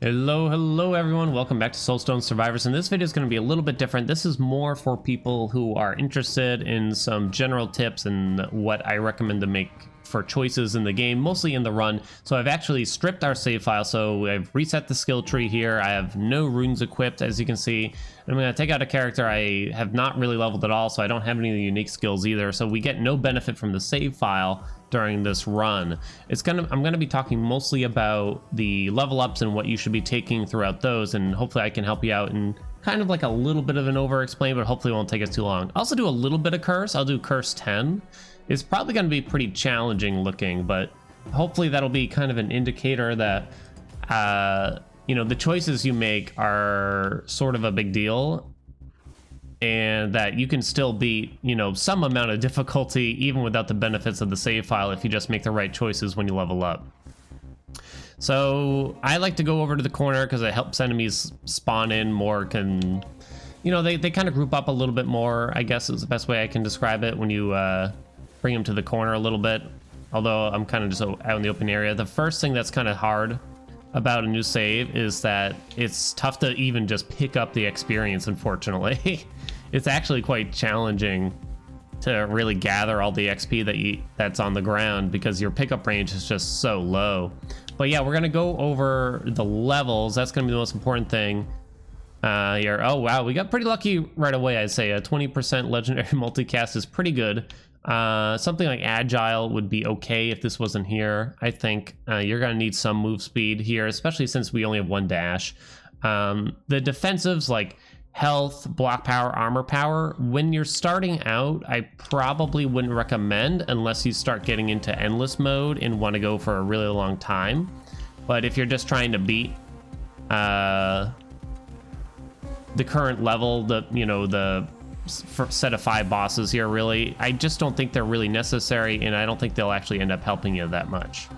Hello everyone, welcome back to Soulstone Survivors, and this video is going to be a little bit different. This is more for people who are interested in some general tips and what I recommend to make for choices in the game, mostly in the run. So I've actually stripped our save file, so I've reset the skill tree here. I have no runes equipped, as you can see. I'm going to take out a character I have not really leveled at all, so I don't have any of the unique skills either, so we get no benefit from the save file during this run. I'm going to be talking mostly about the level ups and what you should be taking throughout those, and hopefully I can help you out in kind of like a little bit of an over explain, but hopefully it won't take us too long. I also do a little bit of curse. I'll do curse 10. It's probably going to be pretty challenging looking, but hopefully that'll be kind of an indicator that you know, the choices you make are sort of a big deal, and that you can still beat, you know, some amount of difficulty even without the benefits of the save file if you just make the right choices when you level up. So I like to go over to the corner because it helps enemies spawn in more, you know, they kind of group up a little bit more, I guess is the best way I can describe it, when you bring them to the corner a little bit. Although I'm kind of just out in the open area. The first thing that's kind of hard about a new save is that it's tough to even just pick up the experience, unfortunately. It's actually quite challenging to really gather all the XP that's on the ground because your pickup range is just so low. But yeah, we're gonna go over the levels. That's gonna be the most important thing here. Oh wow, we got pretty lucky right away. I'd say a 20% legendary multicast is pretty good. Something like agile would be okay if this wasn't here. I think you're gonna need some move speed here, especially since we only have one dash. The defensives like health, block power, armor power, when you're starting out, I probably wouldn't recommend unless you start getting into endless mode and want to go for a really long time. But if you're just trying to beat the current level, the set of 5 bosses here, really, I just don't think they're really necessary, and I don't think they'll actually end up helping you that much.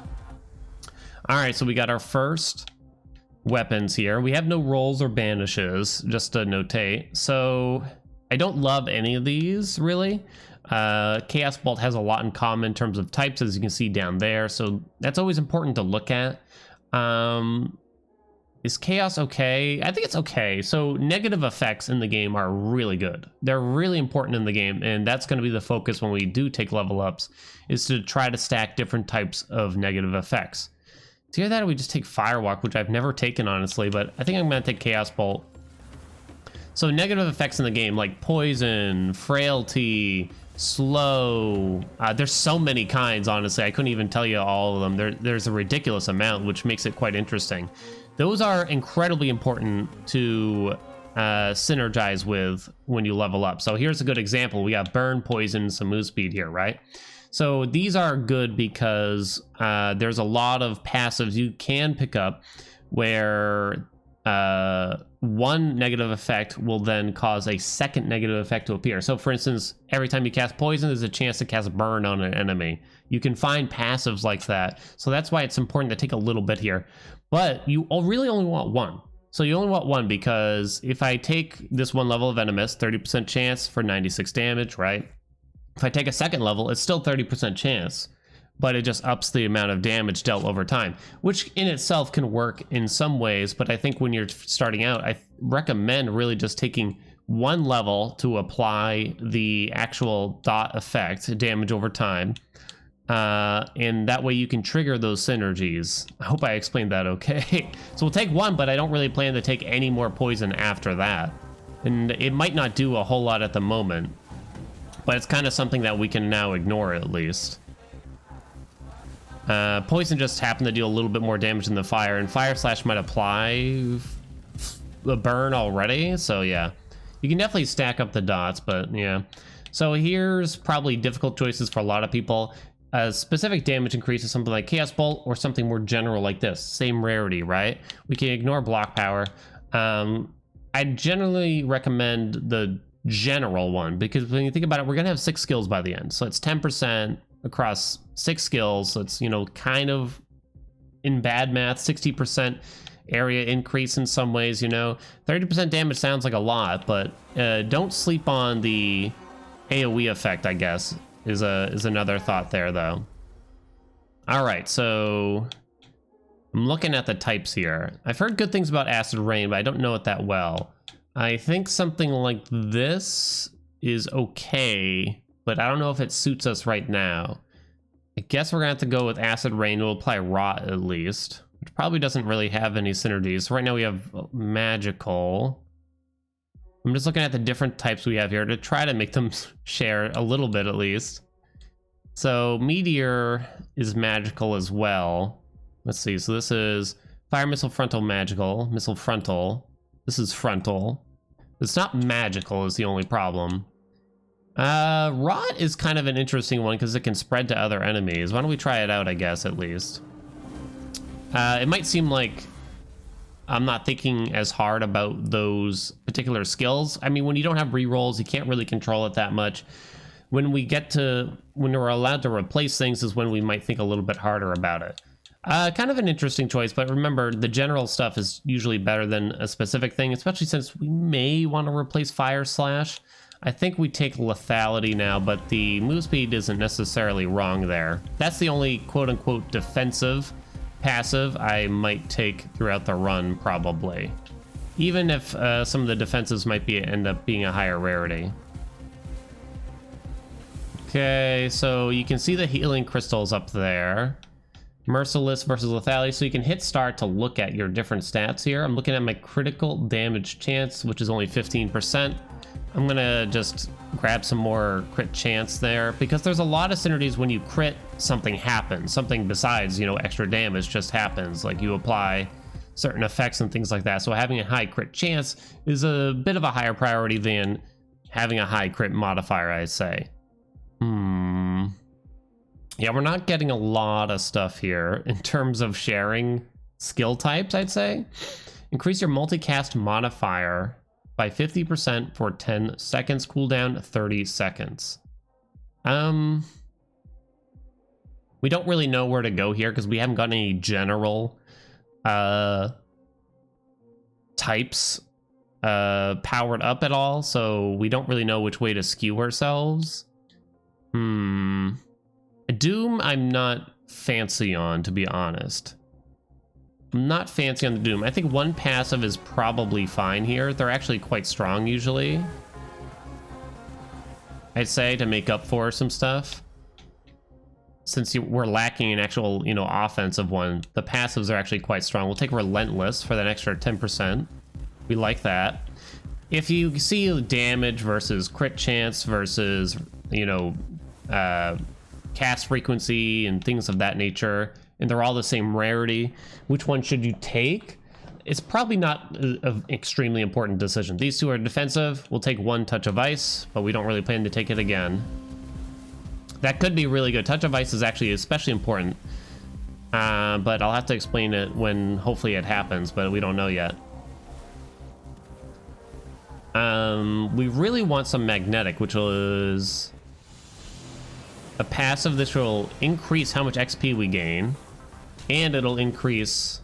All right, so we got our first weapons here. We have no rolls or banishes, just to notate. So I don't love any of these really. Chaos Bolt has a lot in common in terms of types, as you can see down there, so that's always important to look at. Is Chaos okay? I think it's okay. So negative effects in the game are really good. They're really important in the game, and that's going to be the focus when we do take level ups, is to try to stack different types of negative effects. It's either that or we just take Firewalk, which I've never taken, honestly, but I think I'm going to take Chaos Bolt. So negative effects in the game, like poison, frailty, slow. There's so many kinds, honestly. I couldn't even tell you all of them. There's a ridiculous amount, which makes it quite interesting. Those are incredibly important to synergize with when you level up. So here's a good example. We got burn, poison, some move speed here, right? So these are good because there's a lot of passives you can pick up where one negative effect will then cause a second negative effect to appear. So for instance, every time you cast poison, there's a chance to cast burn on an enemy. You can find passives like that. So that's why it's important to take a little bit here. But you really only want one. So you only want one, because if I take this one level of Venomous, 30% chance for 96 damage, right? If I take a second level, it's still 30% chance, but it just ups the amount of damage dealt over time, which in itself can work in some ways. But I think when you're starting out, I recommend really just taking one level to apply the actual dot effect, damage over time. And that way you can trigger those synergies. I hope I explained that okay. So we'll take one, but I don't really plan to take any more poison after that. And it might not do a whole lot at the moment, but it's kind of something that we can now ignore at least. Poison just happened to deal a little bit more damage than the fire, and Fire Slash might apply the burn already, so yeah. You can definitely stack up the dots, but yeah. So here's probably difficult choices for a lot of people. Specific damage increase is something like Chaos Bolt, or something more general like this. Same rarity, right? We can ignore block power. I generally recommend the general one, because when you think about it, we're gonna have 6 skills by the end, so it's 10% across 6 skills. So it's, you know, kind of in bad math, 60% area increase in some ways. You know, 30% damage sounds like a lot, but don't sleep on the AoE effect, I guess, is another thought there, though. All right, so I'm looking at the types here. I've heard good things about Acid Rain, but I don't know it that well. I think something like this is okay, but I don't know if it suits us right now. I guess we're gonna have to go with Acid Rain. We'll apply Rot at least, which probably doesn't really have any synergies. So right now we have Magical. I'm just looking at the different types we have here to try to make them share a little bit at least. So Meteor is magical as well. Let's see, so this is Fire Missile Frontal Magical, Missile Frontal. This is Frontal. It's not magical is the only problem. Rot is kind of an interesting one because it can spread to other enemies. Why don't we try it out, I guess, at least. It might seem like I'm not thinking as hard about those particular skills. I mean, when you don't have rerolls, you can't really control it that much. When we're allowed to replace things is when we might think a little bit harder about it. Kind of an interesting choice, but remember, the general stuff is usually better than a specific thing, especially since we may want to replace Fire Slash. I think we take Lethality now, but the move speed isn't necessarily wrong there. That's the only quote-unquote defensive passive I might take throughout the run, probably. Even if some of the defenses might end up being a higher rarity. Okay, so you can see the healing crystals up there. Merciless versus Lethality, so you can hit start to look at your different stats here. I'm looking at my critical damage chance, which is only 15%. I'm gonna just grab some more crit chance there, because there's a lot of synergies when you crit, something happens. Something besides, you know, extra damage just happens, like you apply certain effects and things like that. So having a high crit chance is a bit of a higher priority than having a high crit modifier, I'd say. Yeah, we're not getting a lot of stuff here in terms of sharing skill types, I'd say. Increase your multicast modifier by 50% for 10 seconds, cooldown 30 seconds. We don't really know where to go here because we haven't got any general types powered up at all, so we don't really know which way to skew ourselves. Doom, I'm not fancy on, to be honest. I'm not fancy on the Doom. I think one passive is probably fine here. They're actually quite strong usually, I'd say, to make up for some stuff. Since we're lacking an actual, you know, offensive one, the passives are actually quite strong. We'll take Relentless for that extra 10%. We like that. If you see damage versus crit chance versus, you know, cast frequency and things of that nature, and they're all the same rarity, which one should you take? It's probably not an extremely important decision. These two are defensive. We'll take one Touch of Ice, but we don't really plan to take it again. That could be really good. Touch of Ice is actually especially important, but I'll have to explain it when hopefully it happens, but we don't know yet. We really want some Magnetic, which is a passive. This will increase how much XP we gain, and it'll increase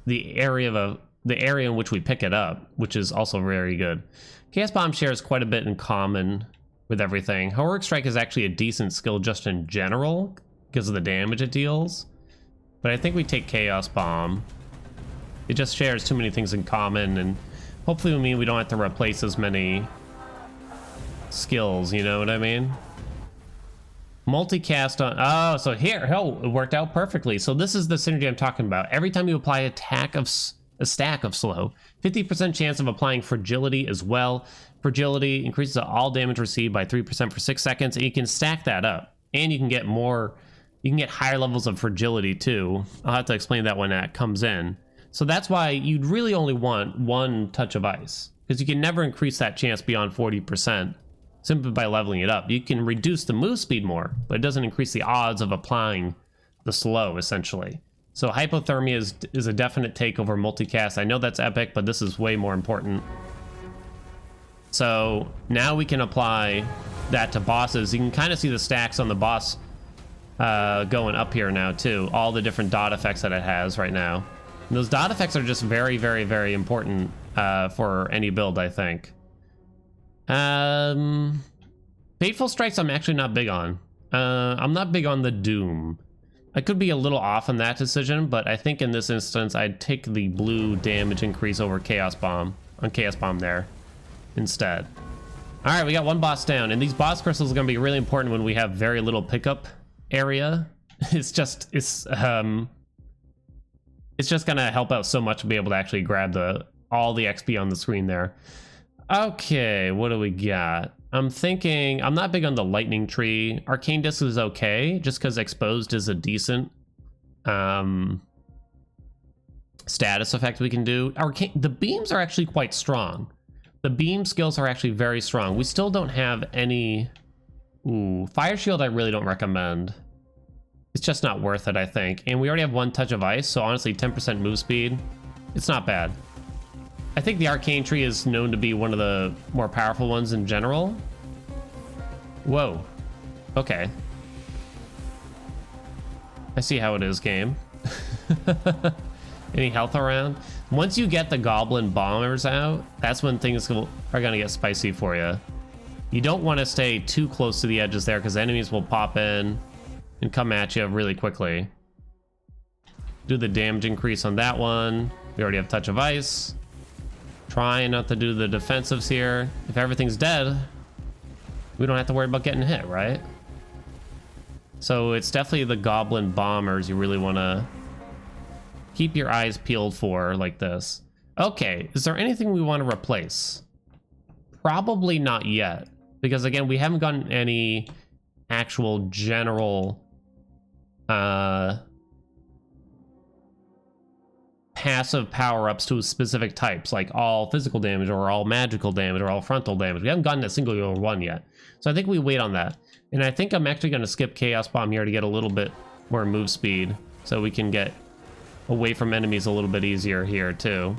the area in which we pick it up, which is also very good. Chaos Bomb shares quite a bit in common with everything. Heroic Strike is actually a decent skill just in general because of the damage it deals, but I think we take Chaos Bomb. It just shares too many things in common, and hopefully we mean we don't have to replace as many skills, you know what I mean? Multicast on, oh, so here, oh, it worked out perfectly. So this is the synergy I'm talking about. Every time you apply a stack of slow, 50% chance of applying fragility as well. Fragility increases all damage received by 3% for 6 seconds, and you can stack that up. And you can get more, you can get higher levels of fragility too. I'll have to explain that when that comes in. So that's why you'd really only want one Touch of Ice, because you can never increase that chance beyond 40%. Simply by leveling it up. You can reduce the move speed more, but it doesn't increase the odds of applying the slow, essentially. So Hypothermia is a definite take over Multicast. I know that's epic, but this is way more important. So now we can apply that to bosses. You can kind of see the stacks on the boss going up here now too. All the different dot effects that it has right now. And those dot effects are just very, very, very important for any build, I think. Fateful Strikes I'm actually not big on. I'm not big on the Doom. I could be a little off on that decision, but I think in this instance, I'd take the blue damage increase over Chaos Bomb, on Chaos Bomb there, instead. All right, we got one boss down, and these boss crystals are gonna be really important when we have very little pickup area. It's just gonna help out so much to be able to actually grab all the XP on the screen there. Okay, what do we got? I'm thinking, I'm not big on the lightning tree. Arcane Disc is okay, just because exposed is a decent status effect we can do. The beams are actually quite strong. The beam skills are actually very strong. We still don't have any... Ooh, Fire Shield I really don't recommend. It's just not worth it, I think. And we already have one touch of ice, so honestly, 10% move speed. It's not bad. I think the Arcane Tree is known to be one of the more powerful ones in general. Whoa. Okay. I see how it is, game. Any health around? Once you get the Goblin Bombers out, that's when things are going to get spicy for you. You don't want to stay too close to the edges there, because enemies will pop in and come at you really quickly. Do the damage increase on that one. We already have Touch of Ice. Trying not to do the defensives here. If everything's dead, we don't have to worry about getting hit, right? So it's definitely the Goblin Bombers you really want to keep your eyes peeled for, like this. Okay, is there anything we want to replace? Probably not yet, because again, we haven't gotten any actual general passive power-ups to specific types, like all physical damage or all magical damage or all frontal damage. We haven't gotten a single one yet, so I think we wait on that. And I think I'm actually going to skip Chaos Bomb here to get a little bit more move speed, so we can get away from enemies a little bit easier here too.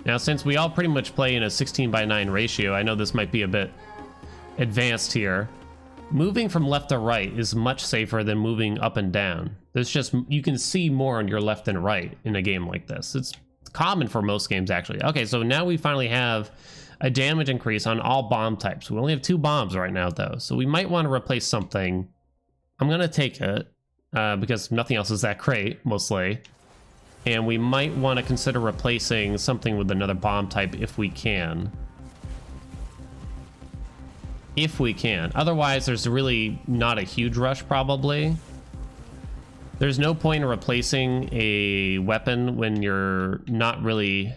Now, since we all pretty much play in a 16:9 ratio, I know this might be a bit advanced here. Moving from left to right is much safer than moving up and down. There's just, you can see more on your left and right in a game like this. It's common for most games, actually. Okay, so now we finally have a damage increase on all bomb types. We only have 2 bombs right now, though, so we might want to replace something. I'm going to take it, because nothing else is that great, mostly. And we might want to consider replacing something with another bomb type if we can. If we can. Otherwise, there's really not a huge rush, probably. There's no point in replacing a weapon when you're not really...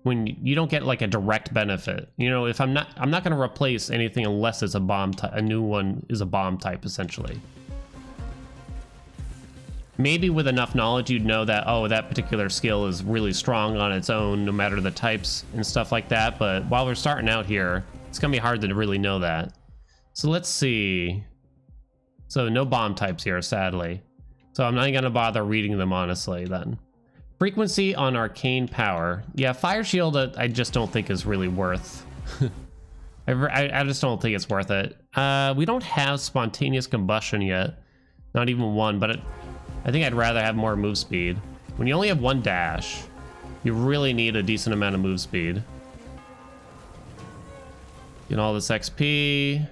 when you don't get like a direct benefit. You know, if I'm not going to replace anything unless it's a bomb type. A new one is a bomb type, essentially. Maybe with enough knowledge, you'd know that, oh, that particular skill is really strong on its own, no matter the types and stuff like that. But while we're starting out here, it's going to be hard to really know that. So let's see. So no bomb types here, sadly. So I'm not going to bother reading them, honestly, then. Frequency on arcane power. Yeah, Fire Shield, I just don't think is really worth. I just don't think it's worth it. We don't have spontaneous combustion yet. Not even one, but I think I'd rather have more move speed. When you only have 1 dash, you really need a decent amount of move speed. Get all this XP.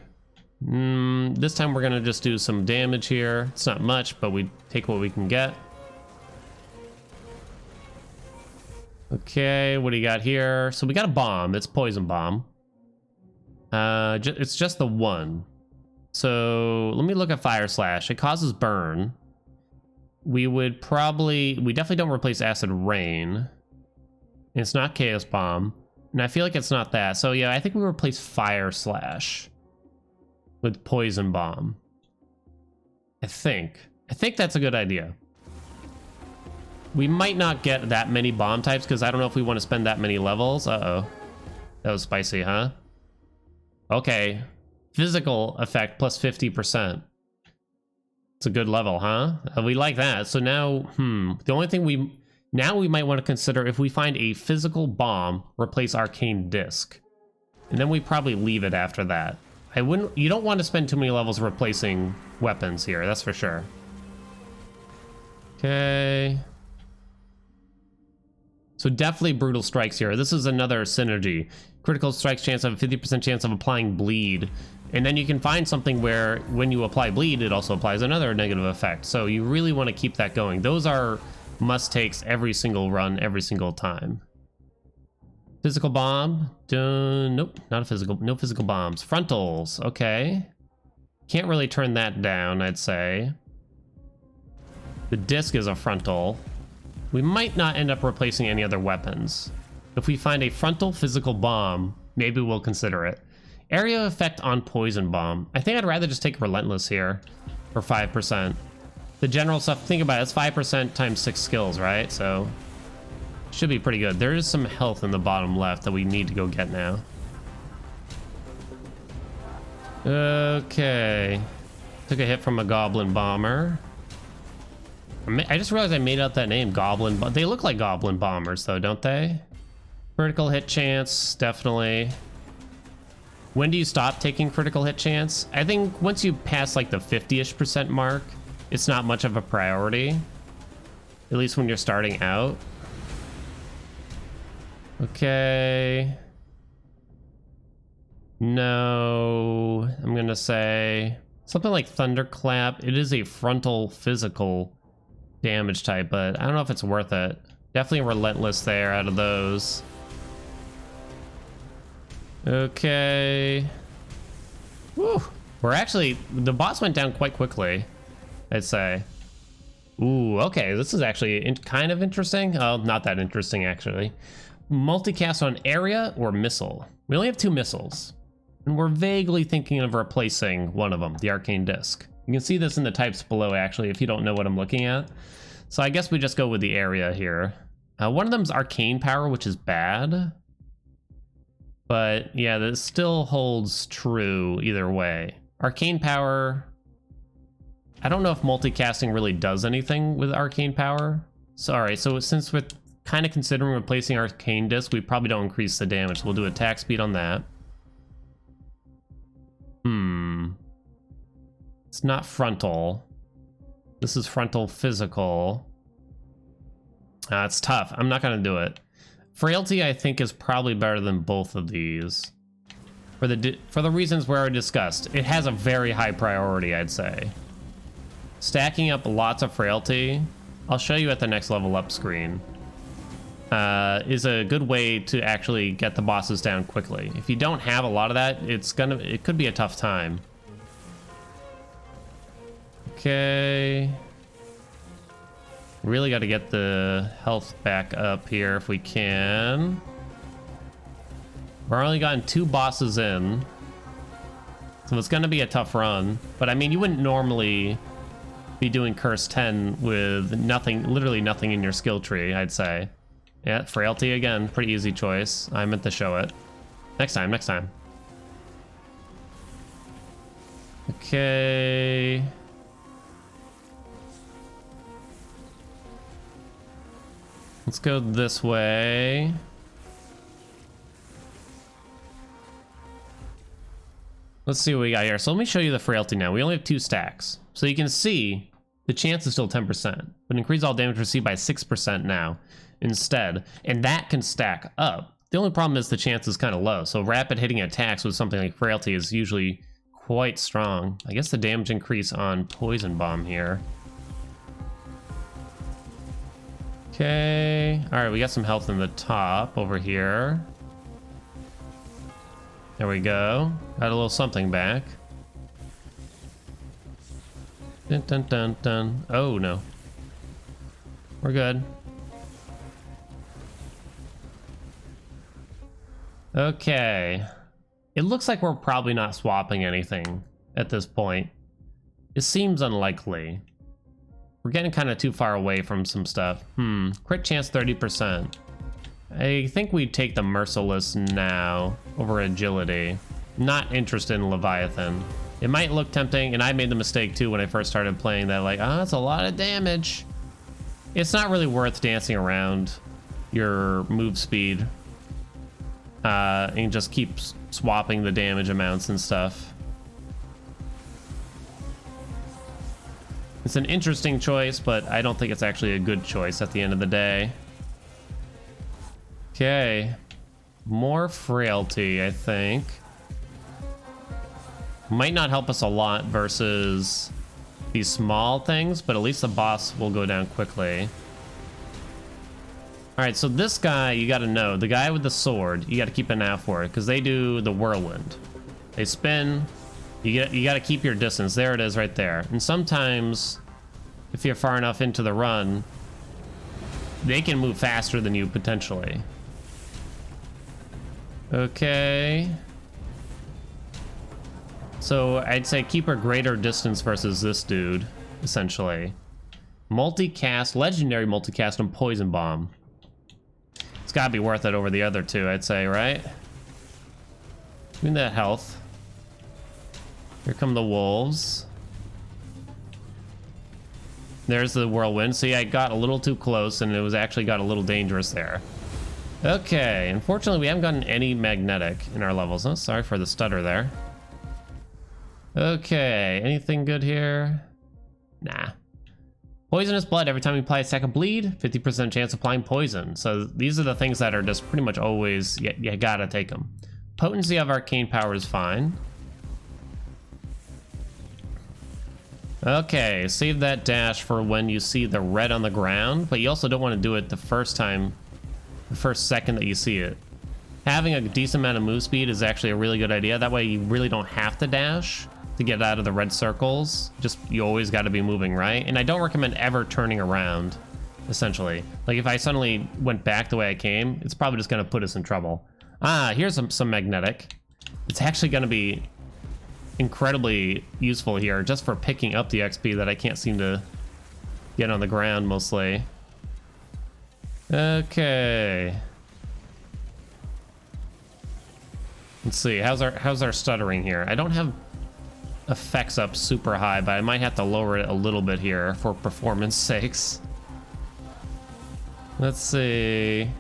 This time we're gonna just do some damage here. It's not much, but we take what we can get. Okay, what do you got here? So we got a bomb. It's Poison Bomb. It's just the one. So let me look at Fire Slash. It causes burn. We definitely don't replace Acid Rain. It's not Chaos Bomb. And I feel like it's not that. So yeah, I think we replace Fire Slash with Poison Bomb. I think that's a good idea. We might not get that many bomb types because I don't know if we want to spend that many levels. Uh-oh. That was spicy, huh? Okay. Physical effect plus 50%. It's a good level, huh? We like that. So now, the only thing we might want to consider, if we find a physical bomb, replace Arcane Disc. And then we probably leave it after that. You don't want to spend too many levels replacing weapons here, that's for sure. Okay. So definitely Brutal Strikes here. This is another synergy. Critical strikes chance of a 50% chance of applying bleed. And then you can find something where when you apply bleed, it also applies another negative effect. So you really want to keep that going. Those are must takes every single run, every single time. Physical bomb. Nope, not a physical. No physical bombs. Frontals. Okay. Can't really turn that down, I'd say. The disc is a frontal. We might not end up replacing any other weapons. If we find a frontal physical bomb, maybe we'll consider it. Area effect on poison bomb. I think I'd rather just take Relentless here for 5%. The general stuff, think about it, it's 5% times 6 skills, right? So should be pretty good. There is some health in the bottom left that we need to go get now. Okay. Took a hit from a goblin bomber. I just realized I made out that name, goblin. But they look like goblin bombers, though, don't they? Critical hit chance, definitely. When do you stop taking critical hit chance? I think once you pass like the 50-ish% mark, it's not much of a priority. At least when you're starting out. Okay. No, I'm gonna say something like Thunderclap. It is a frontal physical damage type, but I don't know if it's worth it. Definitely Relentless there out of those. Okay. Woo. We're actually, the boss went down quite quickly, I'd say. Ooh, okay, this is actually kind of interesting. Oh, not that interesting, actually. Multicast on area or missile. We only have 2 missiles. And we're vaguely thinking of replacing one of them, the arcane disc. You can see this in the types below, actually, if you don't know what I'm looking at. So I guess we just go with the area here. One of them's arcane power, which is bad. But yeah, this still holds true either way. Arcane power, I don't know if multicasting really does anything with arcane power. Sorry, so since we're kind of considering replacing arcane disc, we probably don't increase the damage. So we'll do attack speed on that. It's not frontal. This is frontal physical. It's tough. I'm not gonna do it. Frailty, I think, is probably better than both of these. For the reasons we already discussed. It has a very high priority, I'd say. Stacking up lots of frailty, I'll show you at the next level up screen, is a good way to actually get the bosses down quickly. If you don't have a lot of that, it could be a tough time. Okay. Really got to get the health back up here if we can. We're only gotten 2 bosses in, so it's going to be a tough run. But I mean, you wouldn't normally be doing Curse 10 with nothing, literally nothing in your skill tree, I'd say. Yeah, Frailty again, pretty easy choice. I meant to show it. Next time, next time. Okay. Let's go this way. Let's see what we got here. So let me show you the frailty now. We only have 2 stacks. So you can see the chance is still 10%, but increase all damage received by 6% now instead. And that can stack up. The only problem is the chance is kind of low. So rapid hitting attacks with something like frailty is usually quite strong. I guess the damage increase on poison bomb here. Okay, all right, we got some health in the top over here. There we go. Got a little something back. Dun dun dun dun. Oh no. We're good. Okay. It looks like we're probably not swapping anything at this point. It seems unlikely. We're getting kind of too far away from some stuff. Crit chance 30%. I think we take the Merciless now over Agility. Not interested in Leviathan. It might look tempting, and I made the mistake too when I first started playing that, like, that's a lot of damage. It's not really worth dancing around your move speed and just keep swapping the damage amounts and stuff. It's an interesting choice, but I don't think it's actually a good choice at the end of the day. Okay, more frailty, I think. Might not help us a lot versus these small things, but at least the boss will go down quickly. All right, so this guy, you got to know, the guy with the sword, you got to keep an eye out for it because they do the whirlwind. They spin. You got to keep your distance. There it is right there. And sometimes if you're far enough into the run, they can move faster than you potentially. Okay. So I'd say keep a greater distance versus this dude, essentially. Multicast, legendary multicast and poison bomb. It's gotta be worth it over the other two, I'd say, right? Give me that health. Here come the wolves. There's the whirlwind. See, I got a little too close and it was actually got a little dangerous there. Okay, unfortunately we haven't gotten any magnetic in our levels. Oh, sorry for the stutter there. Okay, anything good here? Nah. Poisonous blood. Every time you apply a stack of bleed, 50% chance of applying poison. So these are the things that are just pretty much always, you gotta take them. Potency of arcane power is fine. Okay, save that dash for when you see the red on the ground, but you also don't want to do it the first time, the first second that you see it. Having a decent amount of move speed is actually a really good idea. That way you really don't have to dash to get out of the red circles. Just, you always got to be moving, right? And I don't recommend ever turning around, essentially. Like if I suddenly went back the way I came, it's probably just going to put us in trouble. Ah, here's some magnetic. It's actually going to be incredibly useful here just for picking up the XP that I can't seem to get on the ground mostly. Okay. Let's see, how's our stuttering here? I don't have effects up super high, but I might have to lower it a little bit here for performance sakes. Let's see.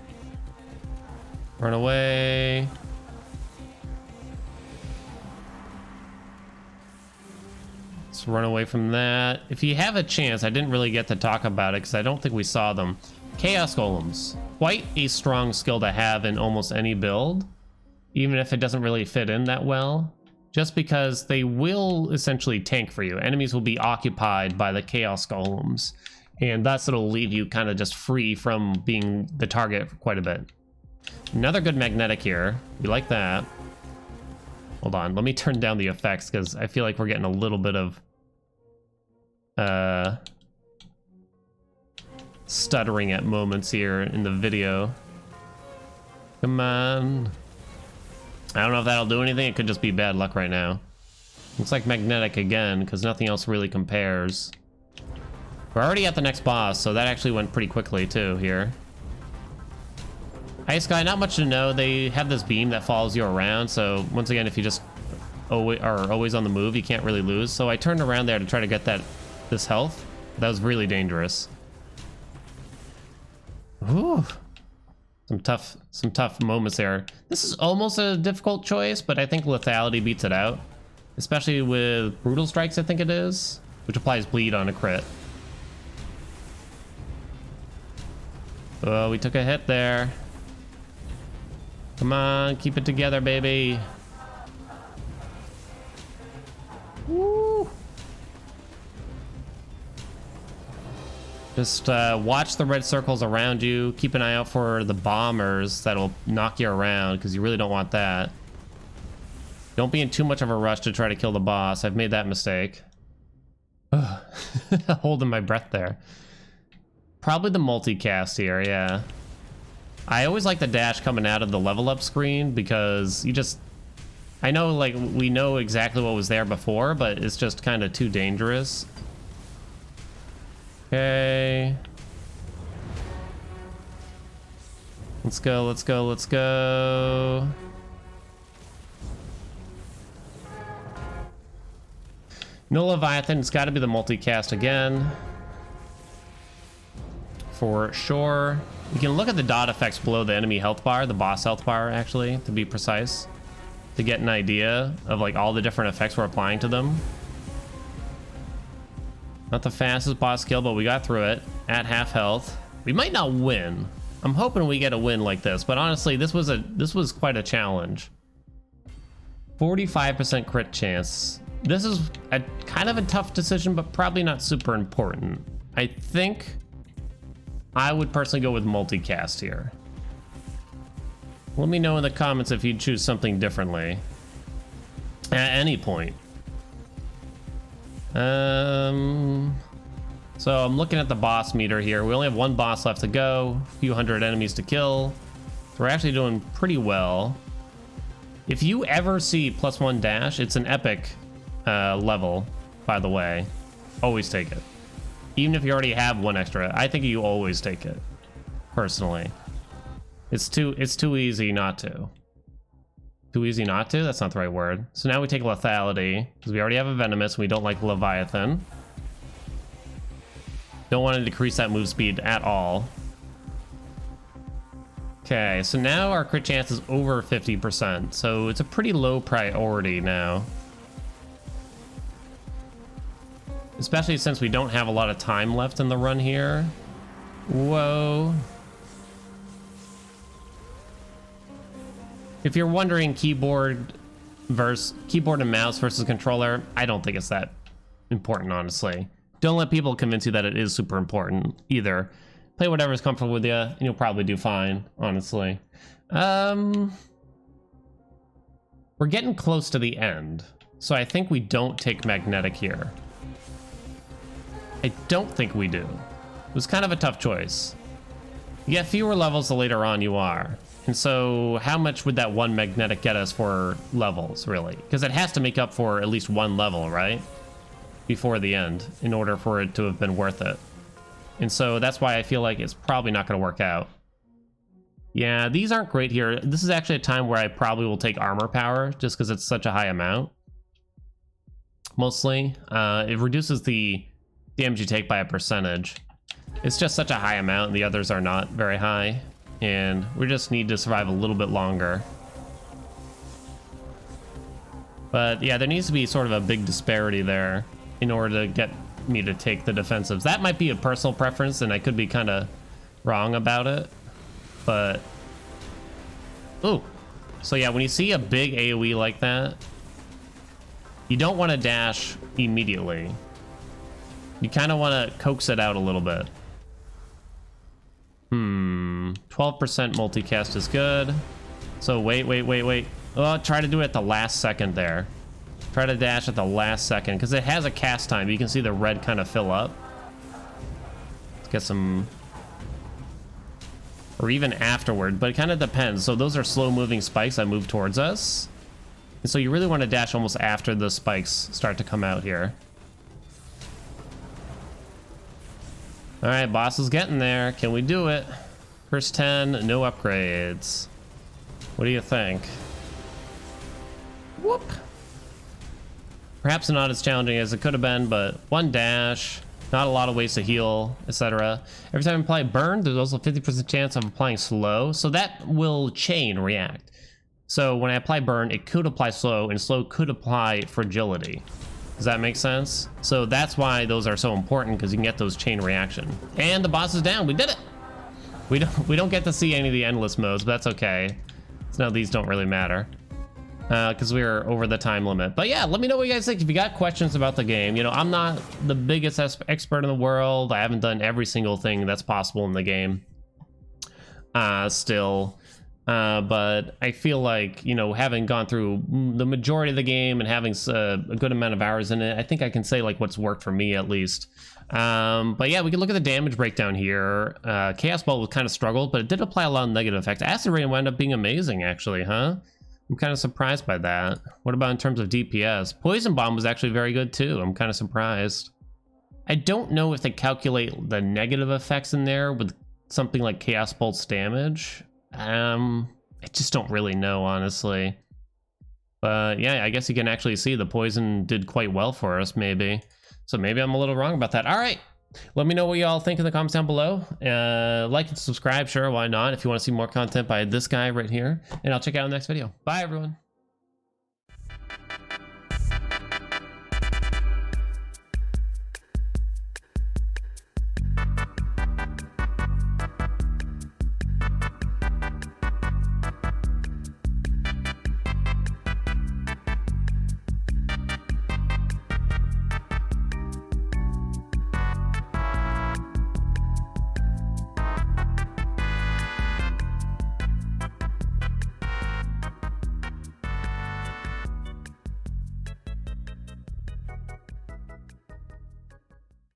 Run away. Let's run away from that. If you have a chance, I didn't really get to talk about it because I don't think we saw them. Chaos Golems. Quite a strong skill to have in almost any build, even if it doesn't really fit in that well. Just because they will essentially tank for you. Enemies will be occupied by the Chaos Golems, and thus it'll leave you kind of just free from being the target for quite a bit. Another good magnetic here. We like that. Hold on, let me turn down the effects because I feel like we're getting a little bit of stuttering at moments here in the video. Come on. I don't know if that'll do anything. It could just be bad luck right now. Looks like magnetic again because nothing else really compares. We're already at the next boss, so that actually went pretty quickly too here. Ice Guy, not much to know. They have this beam that follows you around, so once again, if you just are always on the move, you can't really lose. So I turned around there to try to get this health. That was really dangerous. Ooh. Some tough moments there. This is almost a difficult choice, but I think lethality beats it out. Especially with brutal strikes, I think it is, which applies bleed on a crit. Oh, we took a hit there. Come on, keep it together, baby. Woo. Just watch the red circles around you. Keep an eye out for the bombers that'll knock you around because you really don't want that. Don't be in too much of a rush to try to kill the boss. I've made that mistake. Holding my breath there. Probably the multicast here, yeah. I always like the dash coming out of the level up screen because you just... I know, like, we know exactly what was there before, but it's just kind of too dangerous. Okay. Let's go, let's go, let's go. No Leviathan, it's got to be the multicast again. For sure. You can look at the dot effects below the enemy health bar, the boss health bar, actually, to be precise, to get an idea of like all the different effects we're applying to them. Not the fastest boss kill, but we got through it at half health. We might not win. I'm hoping we get a win like this, but honestly, this was quite a challenge. 45% crit chance. This is a kind of a tough decision, but probably not super important. I think I would personally go with multicast here. Let me know in the comments if you'd choose something differently at any point. So I'm looking at the boss meter here. We only have one boss left to go, a few hundred enemies to kill. So we're actually doing pretty well. If you ever see +1 dash, it's an epic level, by the way. Always take it. Even if you already have one extra, I think you always take it, personally. It's too easy not to. Too easy not to? That's not the right word. So now we take lethality, because we already have a venomous, and we don't like Leviathan. Don't want to decrease that move speed at all. Okay, so now our crit chance is over 50%, so it's a pretty low priority now. Especially since we don't have a lot of time left in the run here. Whoa. If you're wondering keyboard and mouse versus controller, I don't think it's that important, honestly. Don't let people convince you that it is super important either. Play whatever's comfortable with you, and you'll probably do fine, honestly. We're getting close to the end, so I think we don't take magnetic here. I don't think we do. It was kind of a tough choice. You get fewer levels the later on you are. And so how much would that one magnetic get us for levels, really? Because it has to make up for at least one level, right? Before the end, in order for it to have been worth it. And so that's why I feel like it's probably not going to work out. Yeah, these aren't great here. This is actually a time where I probably will take armor power, just because it's such a high amount. Mostly. It reduces the damage you take by a percentage. It's just such a high amount, and the others are not very high. And we just need to survive a little bit longer. But yeah, there needs to be sort of a big disparity there in order to get me to take the defensives. That might be a personal preference, and I could be kind of wrong about it. But... ooh. So yeah, when you see a big AoE like that, you don't want to dash immediately. You kind of want to coax it out a little bit. 12% multicast is good. So wait. Oh, try to do it at the last second there. Try to dash at the last second, because it has a cast time. You can see the red kind of fill up. Let's get some... or even afterward, but it kind of depends. So those are slow moving spikes that move towards us. And so you really want to dash almost after the spikes start to come out here. All right, boss is getting there. Can we do it? First 10, no upgrades. What do you think? Whoop. Perhaps not as challenging as it could have been, but one dash, not a lot of ways to heal, etc. Every time I apply burn, there's also a 50% chance of applying slow, so that will chain react. So when I apply burn, it could apply slow, and slow could apply fragility. Does that make sense? So that's why those are so important, because you can get those chain reaction. And the boss is down. We did it. We don't get to see any of the endless modes, but that's okay. So now these don't really matter, because we're over the time limit. But yeah, let me know what you guys think. If you got questions about the game, you know, I'm not the biggest expert in the world. I haven't done every single thing that's possible in the game still. But I feel like, you know, having gone through the majority of the game and having a good amount of hours in it, I think I can say like what's worked for me at least. But yeah, we can look at the damage breakdown here. Chaos Bolt was kind of struggled, but it did apply a lot of negative effects. Acid Rain wound up being amazing, actually, huh? I'm kind of surprised by that. What about in terms of DPS? Poison Bomb was actually very good too. I'm kind of surprised. I don't know if they calculate the negative effects in there with something like Chaos Bolt's damage. I just don't really know, honestly. But yeah, I guess you can actually see the poison did quite well for us, maybe. So maybe I'm a little wrong about that. All right, let me know what y'all think in the comments down below. Like and subscribe, sure, why not, if you want to see more content by this guy right here. And I'll check you out in the next video. Bye, everyone.